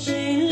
J'ai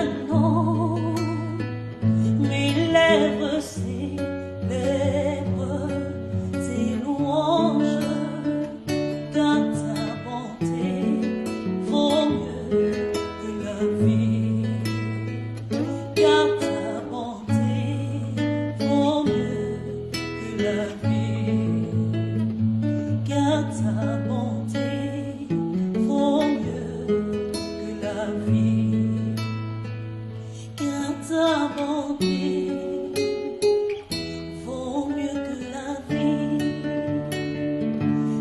maintenant, mes lèvres célèbrent tes louanges, car ta bonté vaut mieux que la vie, car ta bonté vaut mieux que la vie, car ta bonté vaut mieux que la vie, car ta bonté vaut mieux que la vie,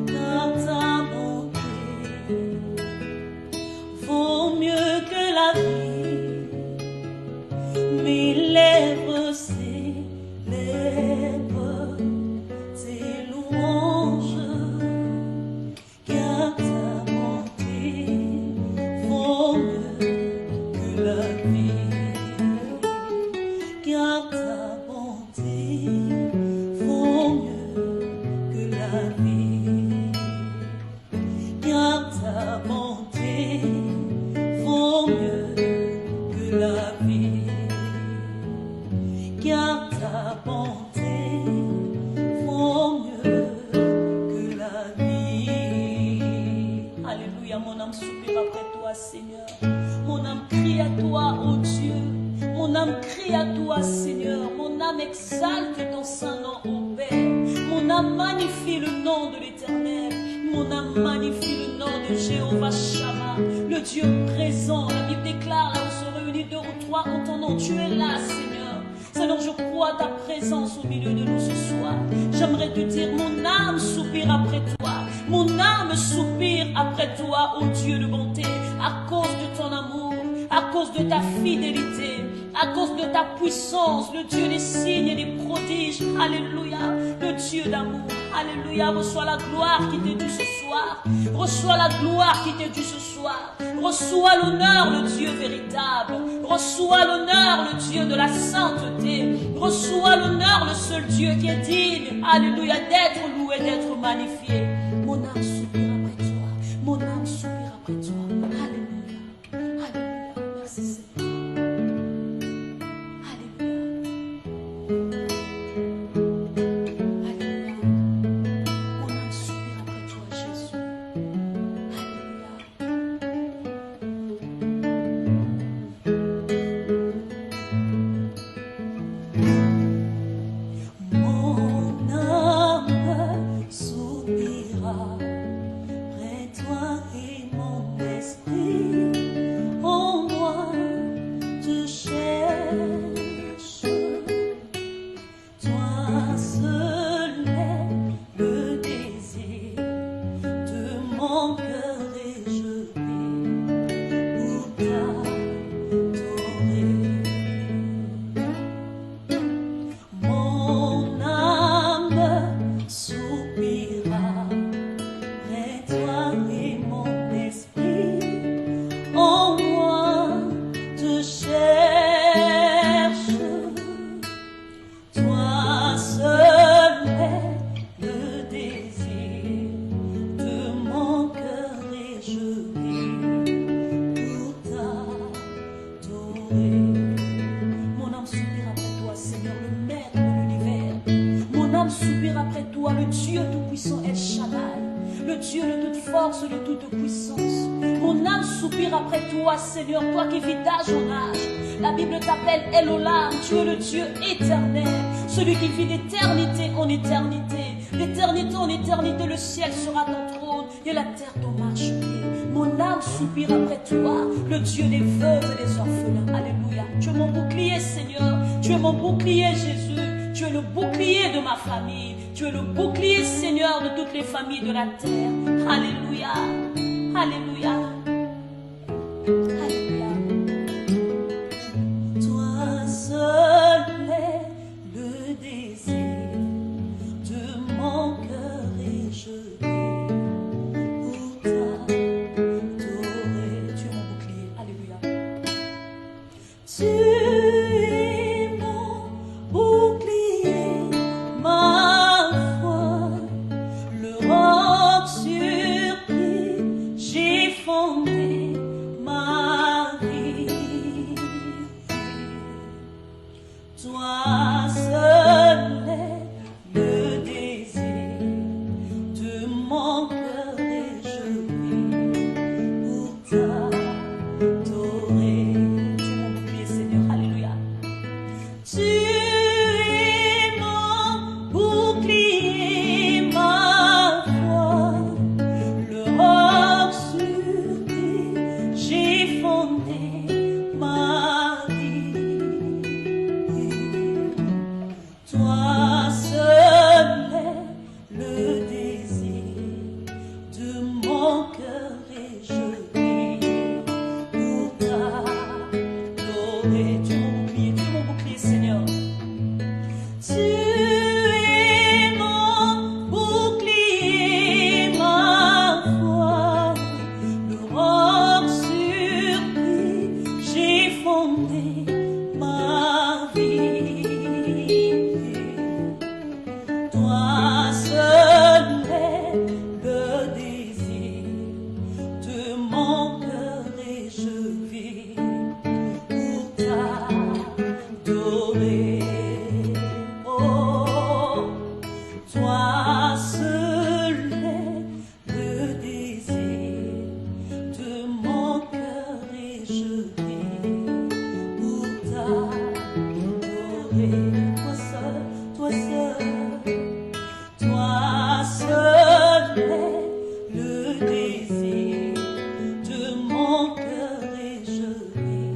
car ta bonté vaut mieux que la vie. Mes lèvres célèbrent tes louanges, car ta bonté vaut mieux que la vie, car ta bonté vaut mieux que la vie, car ta bonté vaut mieux que la vie, car ta bonté vaut mieux que la vie. Alléluia, mon âme soupire après toi, Seigneur. Mon âme crie à toi, ô Dieu. Mon âme crie à toi, Seigneur. Mon âme exalte ton saint nom, ô Père. Mon âme magnifie le nom de l'Éternel. Mon âme magnifie le nom de Jéhovah Shammah, le Dieu présent. La Bible déclare, là où se réunit 2 ou 3 en ton nom, tu es là, Seigneur. Seigneur, je crois à ta présence au milieu de nous ce soir. J'aimerais te dire, mon âme soupire après toi. Mon âme soupire après toi, ô Dieu de bonté, à cause de ton amour, à cause de ta fidélité, à cause de ta puissance, le Dieu des signes et des prodiges. Alléluia, le Dieu d'amour. Alléluia, reçois la gloire qui t'est due ce soir. Reçois la gloire qui t'est due ce soir. Reçois l'honneur, le Dieu véritable. Reçois l'honneur, le Dieu de la sainteté. Reçois l'honneur, le seul Dieu qui est digne. Alléluia, d'être loué, d'être magnifié. Mon âme soupire après toi. Mon âme soupire après toi. Alléluia. Alléluia. Merci Seigneur. Seigneur, toi qui vis d'âge en âge, la Bible t'appelle Elolam, tu es le Dieu éternel, celui qui vit d'éternité en éternité. D'éternité en éternité, le ciel sera ton trône et la terre ton marchepied. Mon âme soupire après toi, le Dieu des veuves et des orphelins. Alléluia. Tu es mon bouclier, Seigneur. Tu es mon bouclier, Jésus. Tu es le bouclier de ma famille. Tu es le bouclier, Seigneur, de toutes les familles de la terre. Alléluia. Alléluia. Alléluia. Toi seul est le désir de mon cœur et je vis pour t'adorer. Tu es mon bouclier. Alléluia. Tu es mon bouclier, ma foi, le roc sur qui j'ai fondé ma fondé ma vie. Toi seul est le désir de mon cœur et je vis pour t'adorer. Tu es mon bouclier, tu es mon bouclier, Seigneur. Tu es mon bouclier, ma foi, le roc sur qui j'ai fondé ma vie. Toi seul est le désir de mon cœur et je vis pour t'adorer. Oh, toi seul est le désir de mon cœur et je vis pour t'adorer. Toi seul, toi seul est le désir de mon cœur et je vis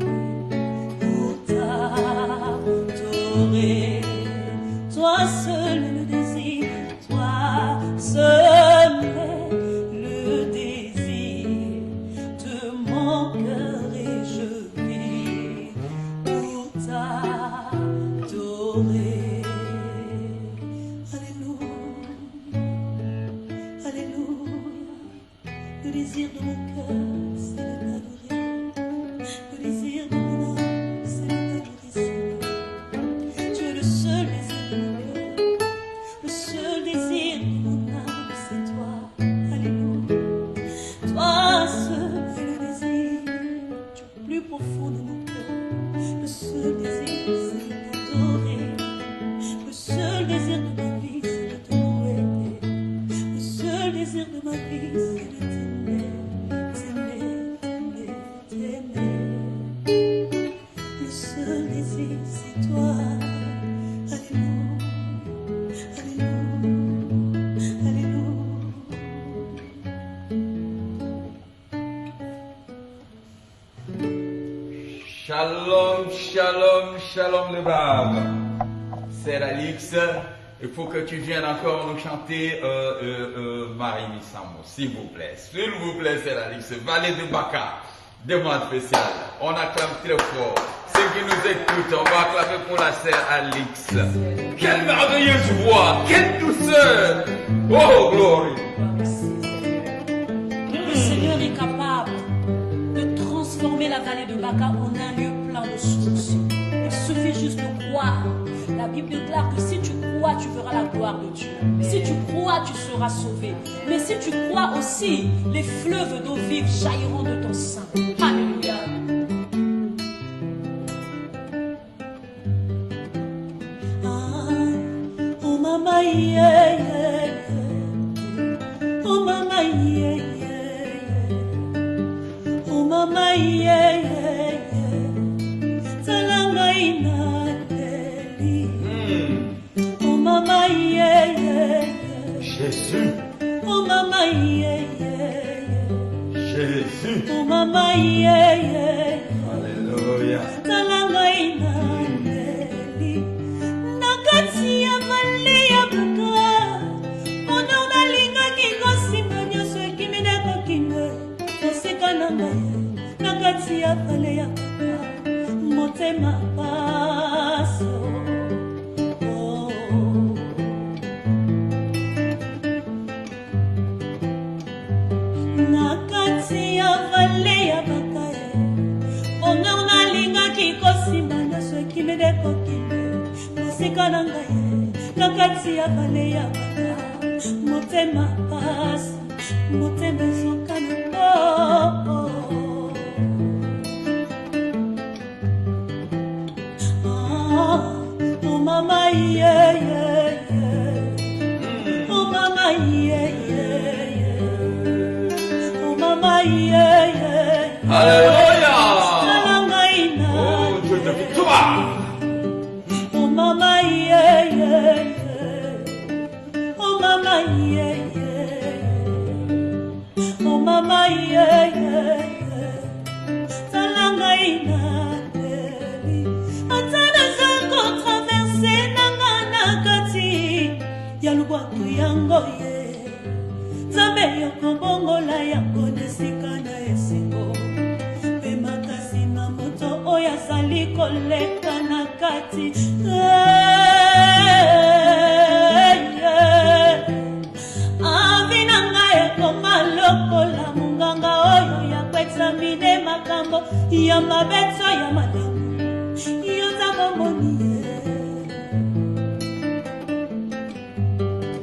pour t'adorer. Toi seul est le désir, toi seul est le désir de mon cœur et je vis pour t'adorer. Alléluia, alléluia. Le désir de mon cœur, c'est de t'adorer. Le désir de mon âme, c'est de t'adorer, Seigneur. Tu es le seul désir de mon cœur. Le seul désir de mon âme, c'est toi. Alléluia. Toi seul est le désir du plus profond de mon cœur. Le seul désir, c'est de t'adorer. Le seul désir de ma vie, c'est de te louer. Le seul désir de ma vie, c'est de t'aimer, t'aimer, t'aimer, t'aimer. Le seul désir, c'est toi. Alléluia, alléluia, alléluia. Shalom, shalom, shalom le Bab. C'est Alix. Il faut que tu viennes encore nous chanter Marie Missamo, s'il vous plaît. S'il vous plaît, c'est Alix. Valet de Baka. Demande spéciale. On acclame très fort. Ceux qui nous écoutent, on va acclamer pour la sœur Alix. Quelle merveilleuse voix, quelle douceur. Oh, gloire. Le Seigneur est capable de transformer la vallée de Baka en un lieu plein de sources. Il suffit juste de croire. La Bible déclare que si tu crois, tu verras la gloire de Dieu. Si tu crois, tu seras sauvé. Mais si tu crois aussi, les fleuves d'eau vive jailliront de ton sein. Alléluia. Oh mama yeah, yeah, yeah. Oh mama yeah, yeah, yeah. Oh mama yeah, yeah, yeah. Talanga inadeli. Oh mama yeah, yeah, yeah. Jésus. Oh mama yeah, yeah, yeah. Jésus. Oh mama yeah, yeah, yeah. Alléluia. Talanga inadeli. Nakati ya vale ya buka. Ono nalinga kikosinga nyoso ekimideko kine. Osika nanga ye. Nakati ya vale ya buka. Motema paso. Oh. Nakati ya vale ya buka. Ono nalinga kikosinga nyoso ekimideko kine. Osika nanga ye. Nakati ya vale ya buka. Motema paso. Motema zokana. Oh, oh. Oh mama yeah, yeah, yeah. Oh mama yeah, yeah, yeah. Oh mama yeah, yeah, yeah. Alléluia. Oh, Dieu de victoire. oh mama yeah, yeah, yeah. Oh mama yeah, yeah, yeah. Oh mama yeah, yeah, yeah. koleka na kati. Avina ngai koma lokola munganga oyo ya kwexamine makambo ya mabeto ya malamu. Yo nzambo moni.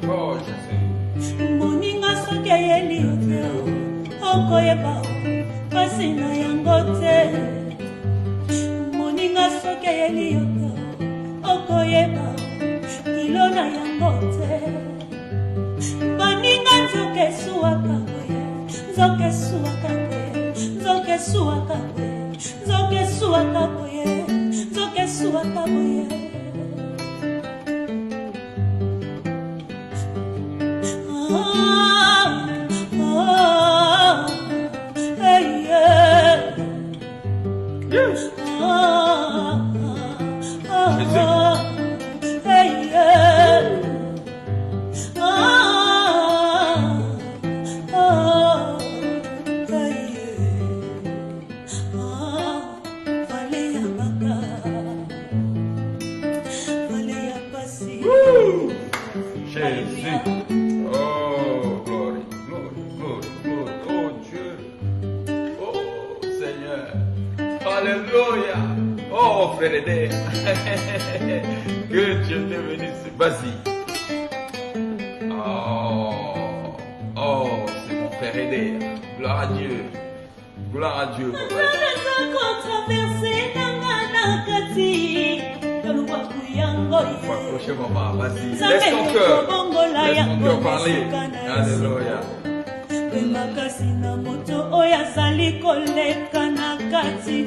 Oh, Jésus. Moninga soki eyeli yo te okoyeba pasi na yango te. Moninga soki eyeli yo te okoyeba kilo na yango te. Baninga nzoke esuwaka boye, nzoke esuwaka boye, nzoke esuwaka boye, nzoke esuwaka boye, nzoke esuwaka boye. Jésus. Oh, glory, glory, glory, glory. Oh, Dieu. Oh, Seigneur. Alléluia. Oh, frère Eder. Que Dieu te bénisse. Vas-y. Oh, oh, c'est mon frère Eder. Gloire à Dieu. Gloire à Dieu. Il faut accrocher maman, vas-y. Laisse ton cœur parler. Alléluia. Makasi na moto oyo azali koleka na kati.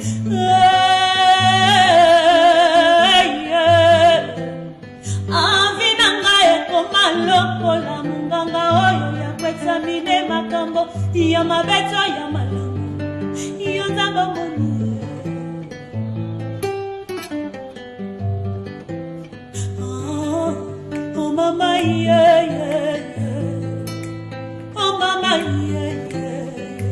Avi na ngai ekoma lokola munganga oyo ya kwexamine makambo ya mabeto ya malamu. Yo nzambo moni. Oh mama yeah, yeah, yeah. Oh mama yeah, yeah, yeah.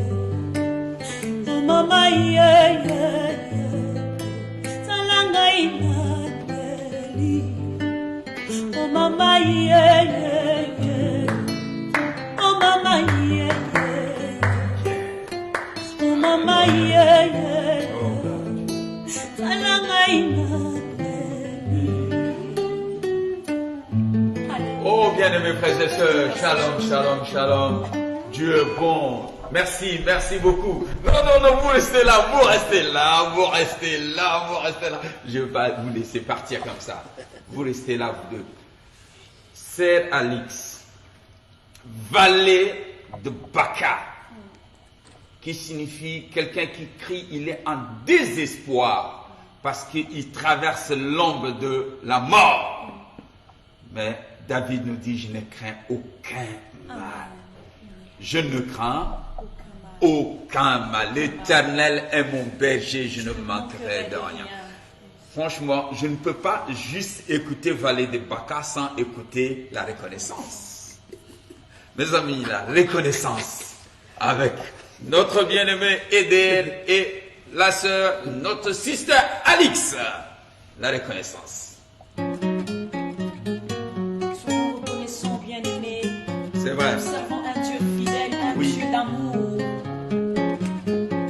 Oh mama yeah, yeah, yeah. Salanga inadeli. Oh mama yeah, yeah, yeah. Oh mama yeah, yeah. Oh mama yeah, yeah, yeah. Salanga inadeli. Oh, bien-aimés frères et sœurs, shalom, shalom, shalom. Dieu est bon. Merci, merci beaucoup. Non, non, non, vous restez là, vous restez là, vous restez là, vous restez là. Je vais pas vous laisser partir comme ça. Vous restez là, vous deux. Sœur Alix, vallée de Baka, qui signifie quelqu'un qui crie, il est en désespoir parce qu'il traverse l'ombre de la mort. Mais David nous dit, je ne crains aucun mal. Je ne crains aucun mal. L'Éternel est mon berger, je ne manquerai de rien. Franchement, je ne peux pas juste écouter Vallée de Baka sans écouter la reconnaissance. Mes amis, la reconnaissance avec notre bien-aimé Eder et la sœur, notre sister Alix. La reconnaissance. C'est vrai. Nous servons un Dieu fidèle, un Dieu d'amour.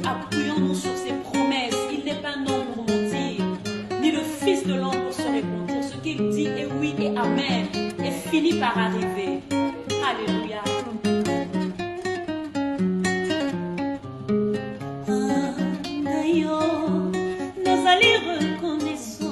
Appuyons-nous sur ses promesses. Il n'est pas un homme pour mentir, ni le fils de l'homme pour se repentir. Ce qu'il dit est oui et amen, et finit par arriver. Alléluia. Nazali reconnaissant.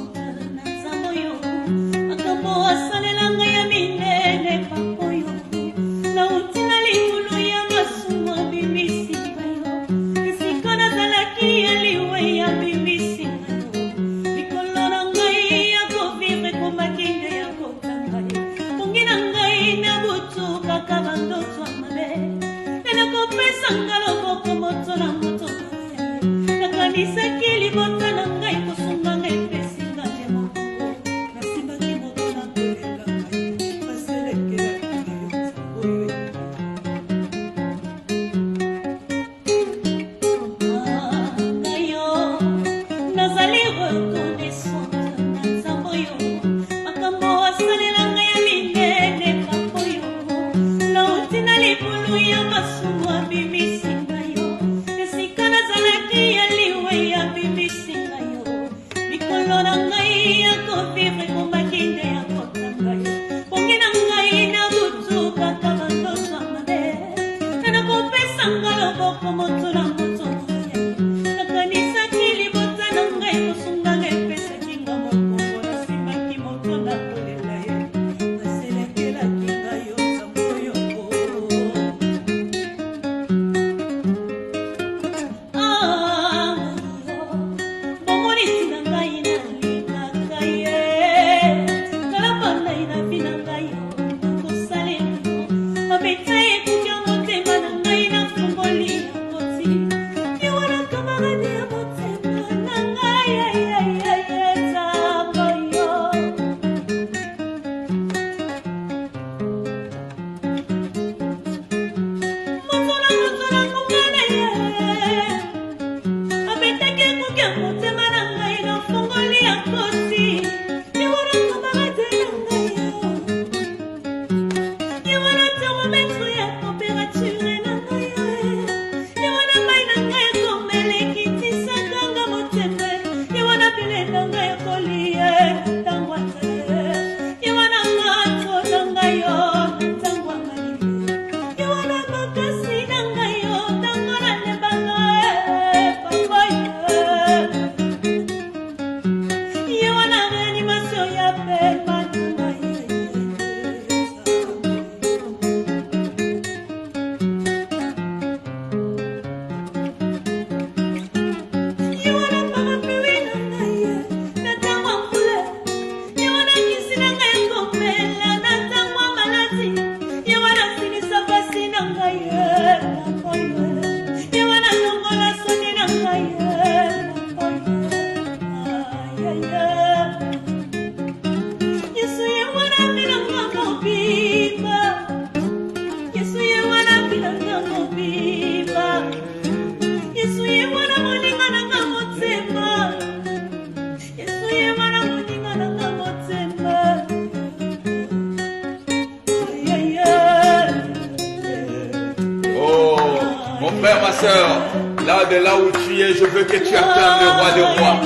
de là où tu es, je veux que tu acclames le roi des rois.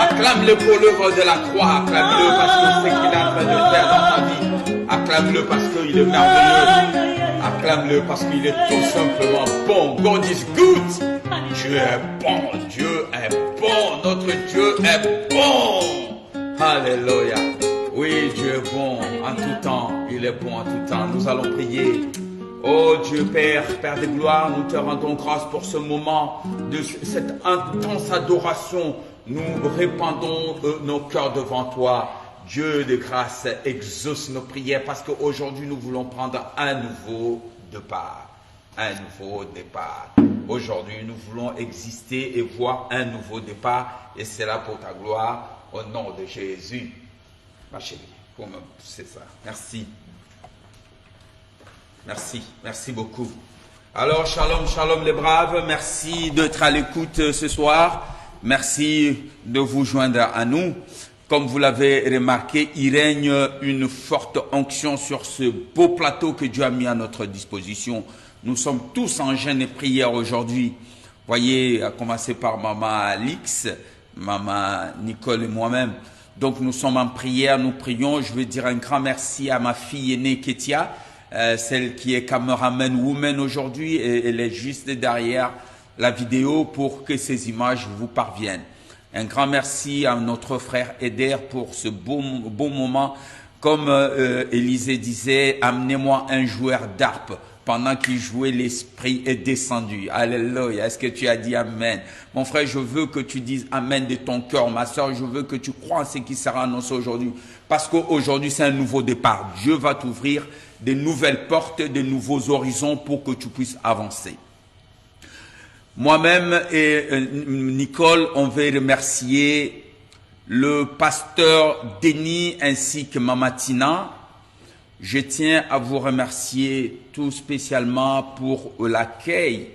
Acclame-le pour l'œuvre de la croix. Acclame-le parce que c'est qu'il est en train de faire dans ta vie. Acclame-le parce qu'il est merveilleux. Acclame-le parce qu'il est tout simplement bon. God is good. Dieu est bon. Dieu est bon. Notre Dieu est bon. Alléluia. Oui, Dieu est bon en tout temps. Il est bon en tout temps. Nous allons prier. Oh Dieu Père, Père de gloire, nous te rendons grâce pour ce moment de cette intense adoration. Nous répandons nos cœurs devant toi. Dieu de grâce, exauce nos prières parce qu'aujourd'hui nous voulons prendre un nouveau départ. Un nouveau départ. Aujourd'hui nous voulons exister et voir un nouveau départ et c'est là pour ta gloire au nom de Jésus. Ma chérie, pour me pousser ça. Merci. Merci, merci beaucoup. Alors, shalom, shalom les braves, merci d'être à l'écoute ce soir. Merci de vous joindre à nous. Comme vous l'avez remarqué, il règne une forte onction sur ce beau plateau que Dieu a mis à notre disposition. Nous sommes tous en jeûne et prière aujourd'hui. Voyez, à commencer par maman Alix, maman Nicole et moi-même. Donc nous sommes en prière, nous prions. Je veux dire un grand merci à ma fille aînée Ketia, celle qui est cameraman woman aujourd'hui, et elle est juste derrière la vidéo pour que ces images vous parviennent. Un grand merci à notre frère Eder pour ce beau moment. Comme Élisée disait, amenez-moi un joueur d'harpe. Pendant qu'il jouait, l'Esprit est descendu. Alléluia. Est-ce que tu as dit Amen? Mon frère, je veux que tu dises Amen de ton cœur. Ma soeur, je veux que tu crois en ce qui sera annoncé aujourd'hui. Parce qu'aujourd'hui, c'est un nouveau départ. Dieu va t'ouvrir de nouvelles portes, de nouveaux horizons pour que tu puisses avancer. Moi-même et Nicole, on veut remercier le pasteur Denis ainsi que Mamatina. Je tiens à vous remercier tout spécialement pour l'accueil,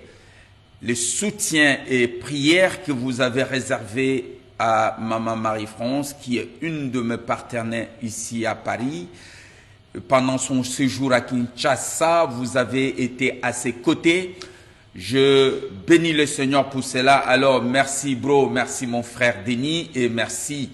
le soutien et prières que vous avez réservé à Maman Marie-France, qui est une de mes partenaires ici à Paris. Pendant son séjour à Kinshasa, vous avez été à ses côtés. Je bénis le Seigneur pour cela. Alors, merci bro, merci mon frère Denis et merci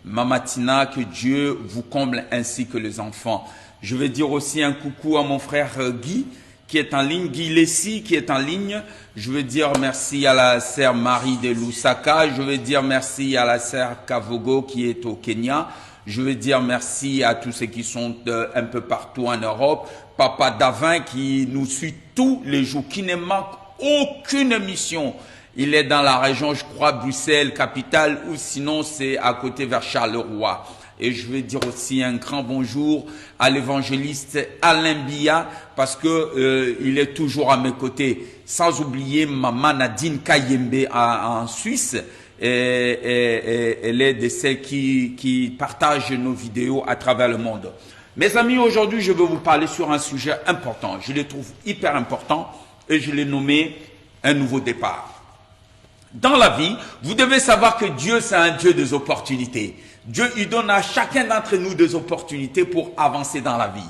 Mamatina, que Dieu vous comble ainsi que les enfants. Je vais dire aussi un coucou à mon frère Guy qui est en ligne, Guy Lessi qui est en ligne. Je veux dire merci à la sœur Marie de Lusaka. Je veux dire merci à la sœur Kavogo qui est au Kenya. Je veux dire merci à tous ceux qui sont un peu partout en Europe. Papa Davin qui nous suit tous les jours, qui ne manque aucune émission. Il est dans la région, je crois, Bruxelles, capitale, ou sinon c'est à côté vers Charleroi. Et je vais dire aussi un grand bonjour à l'évangéliste Alain Bia, parce que il est toujours à mes côtés. Sans oublier maman Nadine Kayembe en Suisse. Elle est de celles qui partagent nos vidéos à travers le monde. Mes amis, aujourd'hui, je vais vous parler sur un sujet important. Je le trouve hyper important et je l'ai nommé un nouveau départ. Dans la vie, vous devez savoir que Dieu, c'est un Dieu des opportunités. Dieu, il donne à chacun d'entre nous des opportunités pour avancer dans la vie.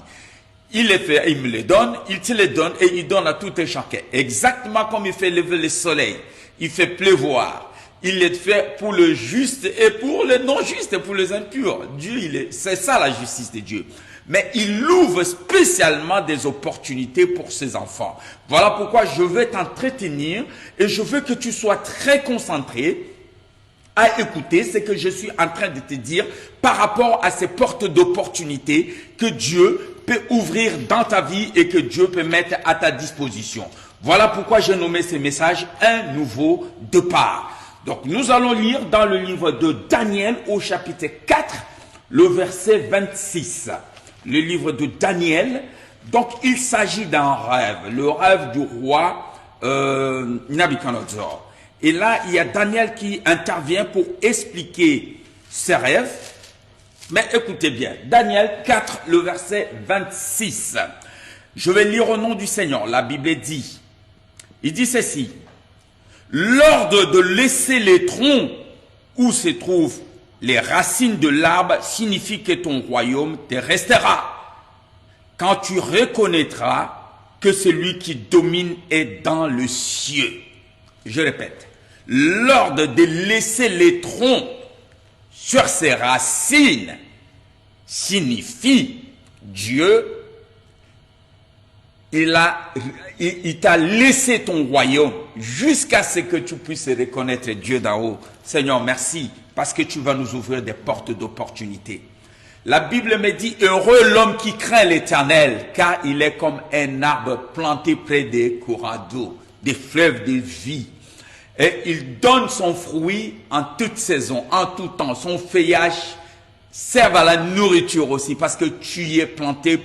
Il les fait, il me les donne, il te les donne et il donne à tout et chacun. Exactement comme il fait lever le soleil, il fait pleuvoir. Il les fait pour le juste et pour le non-juste et pour les impurs. Dieu, c'est ça la justice de Dieu. Mais il ouvre spécialement des opportunités pour ses enfants. Voilà pourquoi je veux t'entretenir et je veux que tu sois très concentré à écouter ce que je suis en train de te dire par rapport à ces portes d'opportunités que Dieu peut ouvrir dans ta vie et que Dieu peut mettre à ta disposition. Voilà pourquoi j'ai nommé ce message un nouveau départ. Donc nous allons lire dans le livre de Daniel au chapitre 4, le verset 26. Le livre de Daniel. Donc il s'agit d'un rêve, le rêve du roi Nabuchodonosor. Et là, il y a Daniel qui intervient pour expliquer ses rêves. Mais écoutez bien, Daniel 4, le verset 26. Je vais lire au nom du Seigneur. La Bible dit, il dit ceci. L'ordre de laisser les troncs où se trouvent les racines de l'arbre signifie que ton royaume te restera. Quand tu reconnaîtras que celui qui domine est dans le ciel. Je répète. l'ordre de laisser les troncs sur ses racines signifie Dieu, il t'a laissé ton royaume jusqu'à ce que tu puisses reconnaître Dieu d'en haut. Seigneur, merci parce que tu vas nous ouvrir des portes d'opportunité. La Bible me dit, heureux l'homme qui craint l'Éternel, car il est comme un arbre planté près des courants d'eau, des fleuves de vie. Et il donne son fruit en toute saison, en tout temps. Son feuillage sert à la nourriture aussi, parce que tu y es planté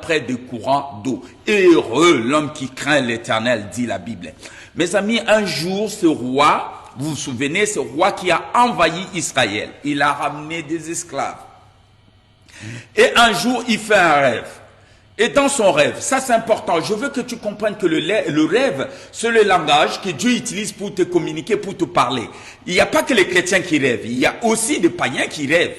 près des courants d'eau. Heureux l'homme qui craint l'Éternel, dit la Bible. Mes amis, un jour, ce roi, vous vous souvenez, ce roi qui a envahi Israël, il a ramené des esclaves. Et un jour, il fait un rêve. Et dans son rêve, ça c'est important, je veux que tu comprennes que le rêve, c'est le langage que Dieu utilise pour te communiquer, pour te parler. Il n'y a pas que les chrétiens qui rêvent, il y a aussi des païens qui rêvent.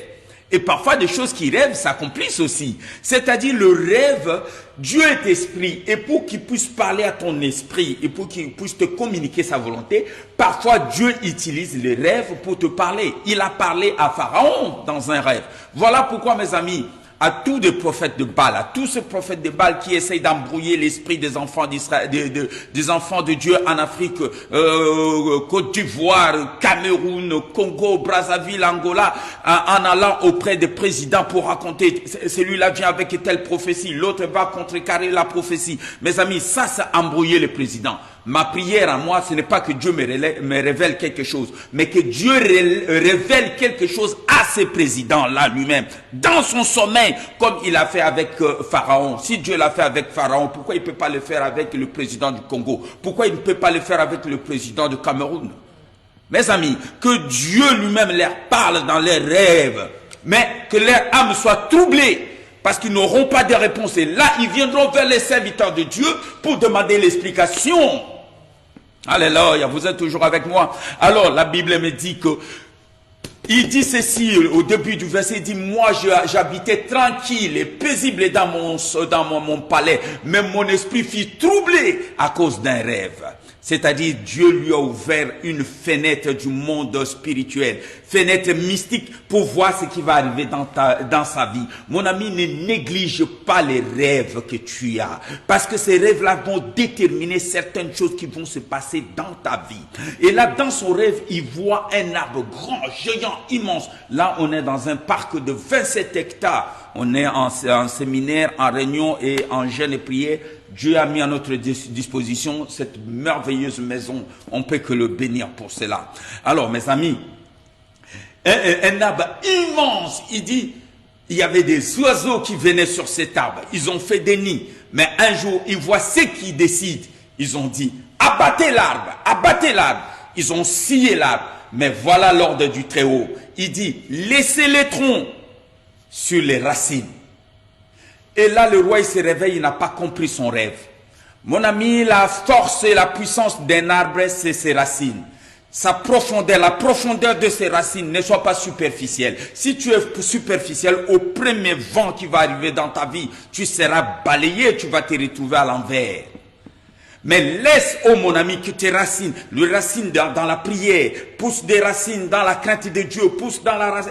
Et parfois des choses qui rêvent s'accomplissent aussi. C'est-à-dire le rêve, Dieu est esprit. Et pour qu'il puisse parler à ton esprit et pour qu'il puisse te communiquer sa volonté, parfois Dieu utilise les rêves pour te parler. Il a parlé à Pharaon dans un rêve. Voilà pourquoi mes amis, à tous les prophètes de Baal, à tous ces prophètes de Baal qui essayent d'embrouiller l'esprit des enfants d'Israël, des enfants de Dieu en Afrique, Côte d'Ivoire, Cameroun, Congo, Brazzaville, Angola, en allant auprès des présidents pour raconter, celui-là vient avec telle prophétie, l'autre va contrecarrer la prophétie. Mes amis, ça, c'est embrouiller les présidents. Ma prière à moi, ce n'est pas que Dieu me révèle quelque chose, mais que Dieu révèle quelque chose à ces présidents-là lui-même, dans son sommeil, comme il a fait avec Pharaon. Si Dieu l'a fait avec Pharaon, pourquoi il ne peut pas le faire avec le président du Congo? Pourquoi il ne peut pas le faire avec le président du Cameroun? Mes amis, que Dieu lui-même leur parle dans leurs rêves, mais que leur âme soit troublée, parce qu'ils n'auront pas de réponse. Et là, ils viendront vers les serviteurs de Dieu pour demander l'explication. Alléluia, vous êtes toujours avec moi. Alors, la Bible me dit que, il dit ceci au début du verset, il dit, moi j'habitais tranquille et paisible dans mon palais, mais mon esprit fut troublé à cause d'un rêve. C'est-à-dire, Dieu lui a ouvert une fenêtre du monde spirituel, fenêtre mystique pour voir ce qui va arriver dans sa vie. Mon ami, ne néglige pas les rêves que tu as, parce que ces rêves-là vont déterminer certaines choses qui vont se passer dans ta vie. Et là, dans son rêve, il voit un arbre grand, géant, immense. Là, on est dans un parc de 27 hectares. On est en séminaire, en réunion et en jeûne et prière. Dieu a mis à notre disposition cette merveilleuse maison. On ne peut que le bénir pour cela. Alors, mes amis, un arbre immense, il dit, il y avait des oiseaux qui venaient sur cet arbre. Ils ont fait des nids. Mais un jour, ils voient ceux qui décident. Ils ont dit, abattez l'arbre, abattez l'arbre. Ils ont scié l'arbre. Mais voilà l'ordre du Très-Haut. Il dit, laissez les troncs sur les racines. Et là, le roi, il se réveille, il n'a pas compris son rêve. Mon ami, la force et la puissance d'un arbre, c'est ses racines. Sa profondeur, la profondeur de ses racines ne soit pas superficielle. Si tu es superficiel, au premier vent qui va arriver dans ta vie, tu seras balayé, tu vas te retrouver à l'envers. Mais laisse, oh mon ami, que tes racines, les racines dans la prière, poussent des racines dans la crainte de Dieu, poussent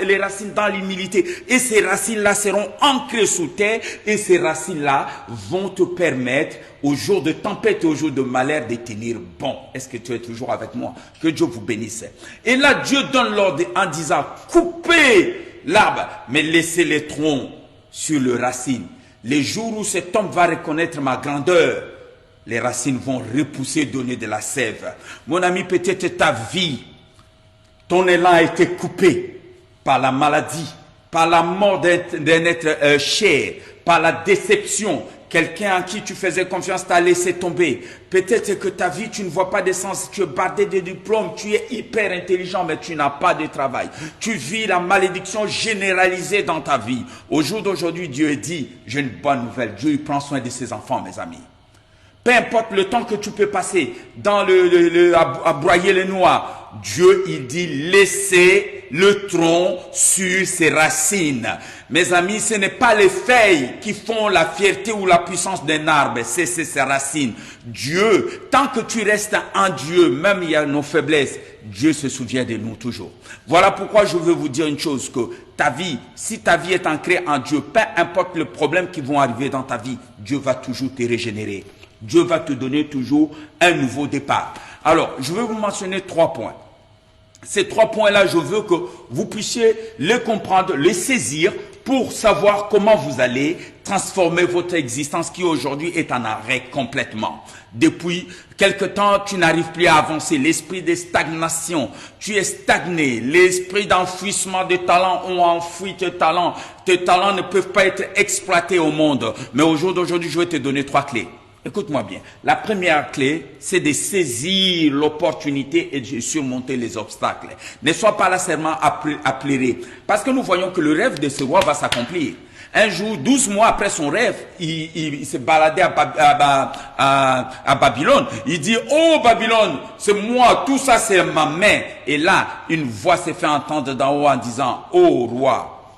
les racines dans l'humilité. Et ces racines-là seront ancrées sous terre et ces racines-là vont te permettre, au jour de tempête et au jour de malheur, de tenir bon. Est-ce que tu es toujours avec moi? Que Dieu vous bénisse. Et là, Dieu donne l'ordre en disant, coupez l'arbre, mais laissez les troncs sur les racines. Les jours où cet homme va reconnaître ma grandeur, les racines vont repousser, donner de la sève. Mon ami, peut-être ta vie, ton élan a été coupé par la maladie, par la mort d'un être cher, par la déception. Quelqu'un à qui tu faisais confiance t'a laissé tomber. Peut-être que ta vie, tu ne vois pas de sens. Tu es bardé de diplômes, tu es hyper intelligent, mais tu n'as pas de travail. Tu vis la malédiction généralisée dans ta vie. Au jour d'aujourd'hui, Dieu dit, j'ai une bonne nouvelle. Dieu il prend soin de ses enfants, mes amis. Peu importe le temps que tu peux passer dans à broyer les noix, Dieu, il dit, laissez le tronc sur ses racines. Mes amis, ce n'est pas les feuilles qui font la fierté ou la puissance d'un arbre, c'est ses racines. Dieu, tant que tu restes en Dieu, même il y a nos faiblesses, Dieu se souvient de nous toujours. Voilà pourquoi je veux vous dire une chose, que ta vie, si ta vie est ancrée en Dieu, peu importe le problème qui vont arriver dans ta vie, Dieu va toujours te régénérer. Dieu va te donner toujours un nouveau départ. Alors, je vais vous mentionner 3 points. Ces 3 points-là, je veux que vous puissiez les comprendre, les saisir pour savoir comment vous allez transformer votre existence qui aujourd'hui est en arrêt complètement. Depuis quelque temps, tu n'arrives plus à avancer. L'esprit de stagnation, tu es stagné. L'esprit d'enfouissement de talents ont enfoui tes talents. Tes talents ne peuvent pas être exploités au monde. Mais au jour d'aujourd'hui, je vais te donner 3 clés. Écoute-moi bien. La première clé, c'est de saisir l'opportunité et de surmonter les obstacles. Ne sois pas là seulement à pleurer. Parce que nous voyons que le rêve de ce roi va s'accomplir. Un jour, 12 mois après son rêve, il s'est baladé à Babylone. Il dit, oh Babylone, c'est moi, tout ça c'est ma main. Et là, une voix s'est fait entendre d'en haut en disant, oh roi,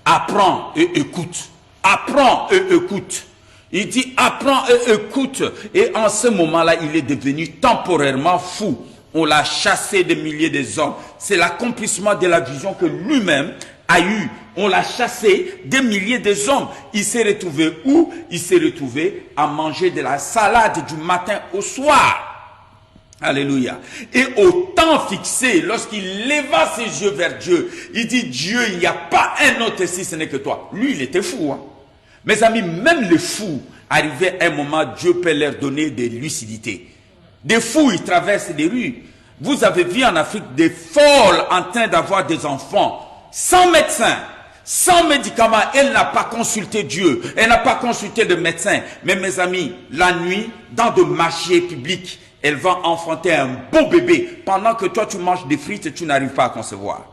apprends et écoute. Apprends et écoute. Il dit, apprends et écoute. Et en ce moment-là, il est devenu temporairement fou. On l'a chassé des milliers des hommes. C'est l'accomplissement de la vision que lui-même a eue. On l'a chassé des milliers des hommes. Il s'est retrouvé où? Il s'est retrouvé à manger de la salade du matin au soir. Alléluia. Et au temps fixé, lorsqu'il leva ses yeux vers Dieu, il dit, Dieu, il n'y a pas un autre si ce n'est que toi. Lui, il était fou, hein. Mes amis, même les fous, arrivaient à un moment, Dieu peut leur donner des lucidités. Des fous, ils traversent des rues. Vous avez vu en Afrique des folles en train d'avoir des enfants, sans médecin, sans médicaments. Elle n'a pas consulté Dieu, elle n'a pas consulté de médecin. Mais mes amis, la nuit, dans de marchés publics, elle va enfanter un beau bébé. Pendant que toi, tu manges des frites et tu n'arrives pas à concevoir.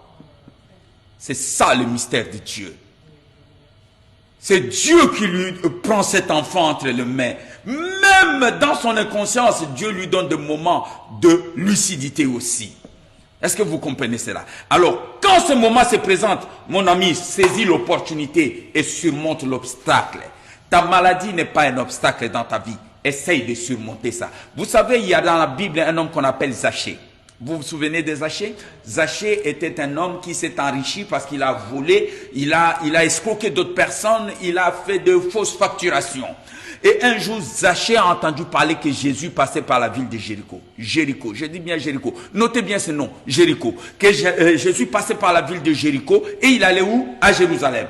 C'est ça le mystère de Dieu. C'est Dieu qui lui prend cet enfant entre les mains. Même dans son inconscience, Dieu lui donne des moments de lucidité aussi. Est-ce que vous comprenez cela? Alors, quand ce moment se présente, mon ami, saisis l'opportunité et surmonte l'obstacle. Ta maladie n'est pas un obstacle dans ta vie. Essaye de surmonter ça. Vous savez, il y a dans la Bible un homme qu'on appelle Zachée. Vous vous souvenez de Zachée? Zachée était un homme qui s'est enrichi parce qu'il a volé, il a escroqué d'autres personnes, il a fait de fausses facturations. Et un jour, Zachée a entendu parler que Jésus passait par la ville de Jéricho. Jéricho, je dis bien Jéricho. Notez bien ce nom, Jéricho. Que Jésus passait par la ville de Jéricho et il allait où? À Jérusalem.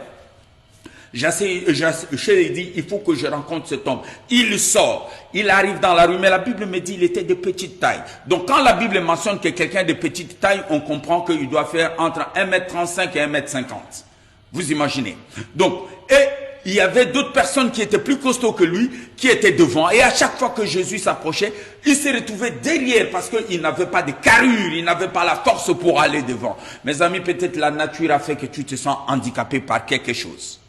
Zachée dit, il faut que je rencontre cet homme. Il sort, il arrive dans la rue, mais la Bible me dit qu'il était de petite taille. Donc quand la Bible mentionne que quelqu'un de petite taille, on comprend qu'il doit faire entre 1m35 et 1m50. Vous imaginez. Donc, et il y avait d'autres personnes qui étaient plus costauds que lui, qui étaient devant. Et à chaque fois que Jésus s'approchait, il se retrouvait derrière parce qu'il n'avait pas de carrure, il n'avait pas la force pour aller devant. Mes amis, peut-être la nature a fait que tu te sens handicapé par quelque chose.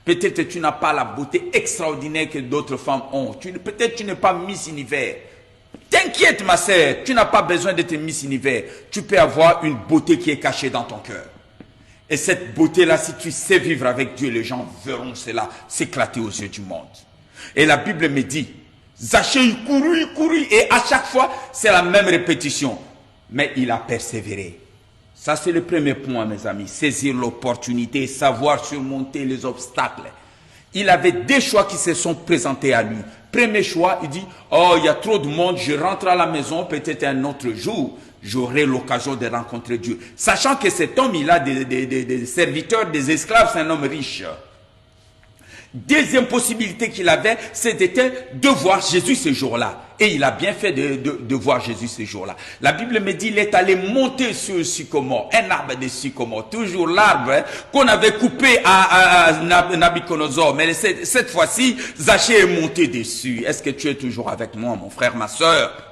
Peut-être que tu n'as pas la beauté extraordinaire que d'autres femmes ont. Peut-être que tu n'es pas Miss Univers. T'inquiète ma sœur, tu n'as pas besoin d'être Miss Univers. Tu peux avoir une beauté qui est cachée dans ton cœur. Et cette beauté-là, si tu sais vivre avec Dieu, les gens verront cela s'éclater aux yeux du monde. Et la Bible me dit, Zachée, il courut, et à chaque fois, c'est la même répétition. Mais il a persévéré. Ça, c'est le premier point, mes amis. Saisir l'opportunité, savoir surmonter les obstacles. Il avait des choix qui se sont présentés à lui. Premier choix, il dit, oh, il y a trop de monde, je rentre à la maison, peut-être un autre jour, j'aurai l'occasion de rencontrer Dieu. Sachant que cet homme, il a des serviteurs, des esclaves, c'est un homme riche. Deuxième possibilité qu'il avait, c'était de voir Jésus ce jour-là. Et il a bien fait de voir Jésus ce jour-là. La Bible me dit, il est allé monter sur le sycomore, un arbre de sycomore. Toujours l'arbre qu'on avait coupé à Nabucodonosor. Mais cette fois-ci, Zachée est monté dessus. Est-ce que tu es toujours avec moi, mon frère, ma soeur?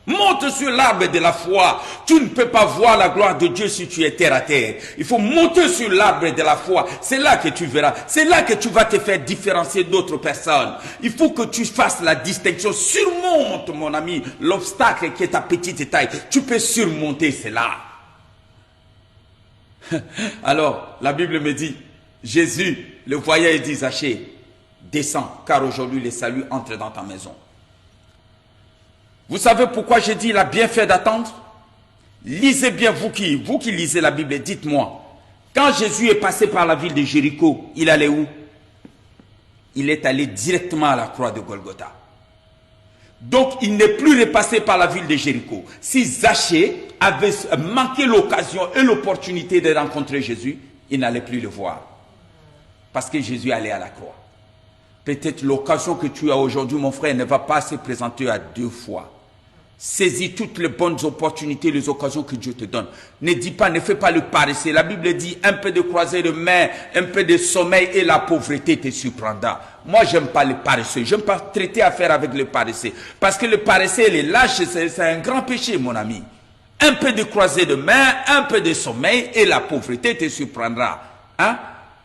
Monte sur l'arbre de la foi. Tu ne peux pas voir la gloire de Dieu si tu es terre à terre. Il faut monter sur l'arbre de la foi. C'est là que tu verras. C'est là que tu vas te faire différencier d'autres personnes. Il faut que tu fasses la distinction. Surmonte, mon ami, l'obstacle qui est ta petite taille. Tu peux surmonter cela. Alors, la Bible me dit, Jésus le voyait et dit, Zachée, descends, car aujourd'hui le salut entre dans ta maison. Vous savez pourquoi j'ai dit il a bien fait d'attendre? Lisez bien, vous qui lisez la Bible, dites-moi. Quand Jésus est passé par la ville de Jéricho, il allait où? Il est allé directement à la croix de Golgotha. Donc, il n'est plus repassé par la ville de Jéricho. Si Zachée avait manqué l'occasion et l'opportunité de rencontrer Jésus, il n'allait plus le voir. Parce que Jésus allait à la croix. Peut-être l'occasion que tu as aujourd'hui, mon frère, ne va pas se présenter à deux fois. Saisis toutes les bonnes opportunités, les occasions que Dieu te donne. Ne dis pas, ne fais pas le paresseux. La Bible dit, un peu de croisée de main, un peu de sommeil et la pauvreté te surprendra. Moi, j'aime pas les paresseux. J'aime pas traiter affaire avec les paresseux. Parce que le paresseux et les lâches, c'est un grand péché, mon ami. Un peu de croisée de main, un peu de sommeil et la pauvreté te surprendra. Hein?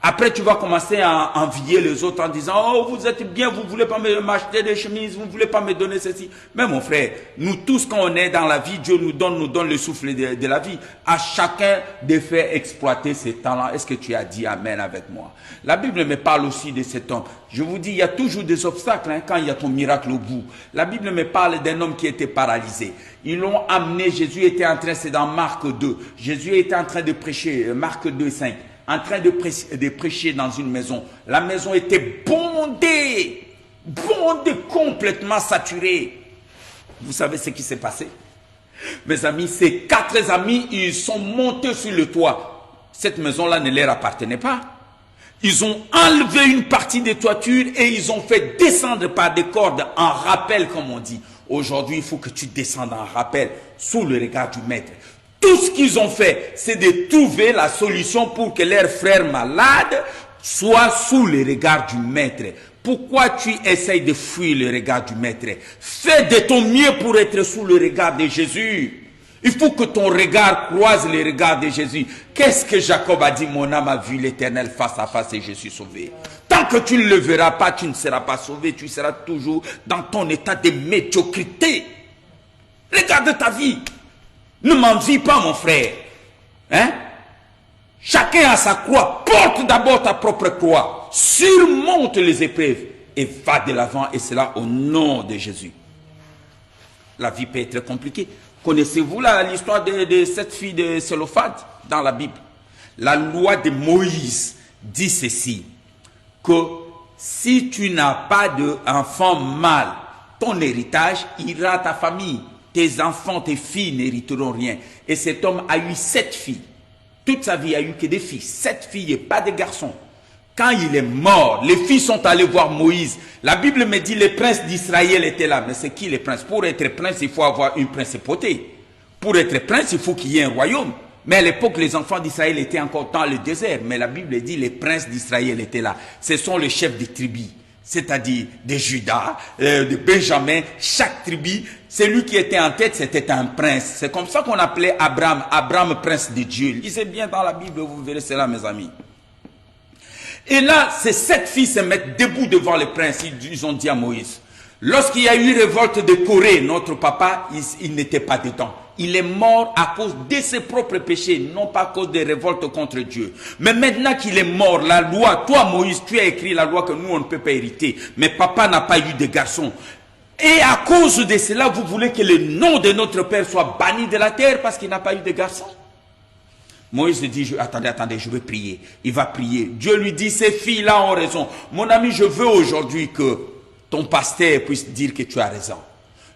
Après, tu vas commencer à envier les autres en disant, oh, vous êtes bien, vous ne voulez pas m'acheter des chemises, vous ne voulez pas me donner ceci. Mais mon frère, nous tous, quand on est dans la vie, Dieu nous donne le souffle de la vie. À chacun de faire exploiter ses talents. Est-ce que tu as dit Amen avec moi? La Bible me parle aussi de cet homme. Je vous dis, il y a toujours des obstacles quand il y a ton miracle au bout. La Bible me parle d'un homme qui était paralysé. Ils l'ont amené, Jésus était en train, c'est dans Marc 2. Jésus était en train de prêcher, Marc 2, 5. En train de prêcher dans une maison. La maison était bondée, complètement saturée. Vous savez ce qui s'est passé? Mes amis, ces 4 amis, ils sont montés sur le toit. Cette maison-là ne leur appartenait pas. Ils ont enlevé une partie des toitures et ils ont fait descendre par des cordes en rappel, comme on dit. Aujourd'hui, il faut que tu descendes en rappel sous le regard du maître. Tout ce qu'ils ont fait, c'est de trouver la solution pour que leurs frères malades soient sous le regard du maître. Pourquoi tu essayes de fuir le regard du maître? Fais de ton mieux pour être sous le regard de Jésus. Il faut que ton regard croise le regard de Jésus. Qu'est-ce que Jacob a dit? Mon âme a vu l'Éternel face à face et je suis sauvé. Tant que tu ne le verras pas, tu ne seras pas sauvé. Tu seras toujours dans ton état de médiocrité. Regarde ta vie. Ne m'envie pas, mon frère. Hein? Chacun a sa croix. Porte d'abord ta propre croix. Surmonte les épreuves et va de l'avant. Et cela au nom de Jésus. La vie peut être compliquée. Connaissez-vous l'histoire de cette fille de Sélophate dans la Bible? La loi de Moïse dit ceci, que si tu n'as pas d'enfant mâle, ton héritage ira à ta famille. Tes enfants, tes filles n'hériteront rien. Et cet homme a eu 7 filles. Toute sa vie, il n'y a eu que des filles. 7 filles et pas de garçons. Quand il est mort, les filles sont allées voir Moïse. La Bible me dit les princes d'Israël étaient là. Mais c'est qui les princes? Pour être prince, il faut avoir une principauté. Pour être prince, il faut qu'il y ait un royaume. Mais à l'époque, les enfants d'Israël étaient encore dans le désert. Mais la Bible dit les princes d'Israël étaient là. Ce sont les chefs des tribus. C'est-à-dire de Judas, de Benjamin, chaque tribu, celui qui était en tête, c'était un prince. C'est comme ça qu'on appelait Abraham, prince de Dieu. Lisez bien dans la Bible, vous verrez cela, mes amis. Et là, ces 7 filles se mettent debout devant le prince. Ils ont dit à Moïse, lorsqu'il y a eu révolte de Corée, notre papa, il n'était pas dedans. Il est mort à cause de ses propres péchés, non pas à cause des révoltes contre Dieu. Mais maintenant qu'il est mort, la loi, toi Moïse, tu as écrit la loi que nous on ne peut pas hériter. Mais papa n'a pas eu de garçon. Et à cause de cela, vous voulez que le nom de notre père soit banni de la terre parce qu'il n'a pas eu de garçon. Moïse dit, attendez, je vais prier. Il va prier. Dieu lui dit, ces filles-là ont raison. Mon ami, je veux aujourd'hui que ton pasteur puisse dire que tu as raison.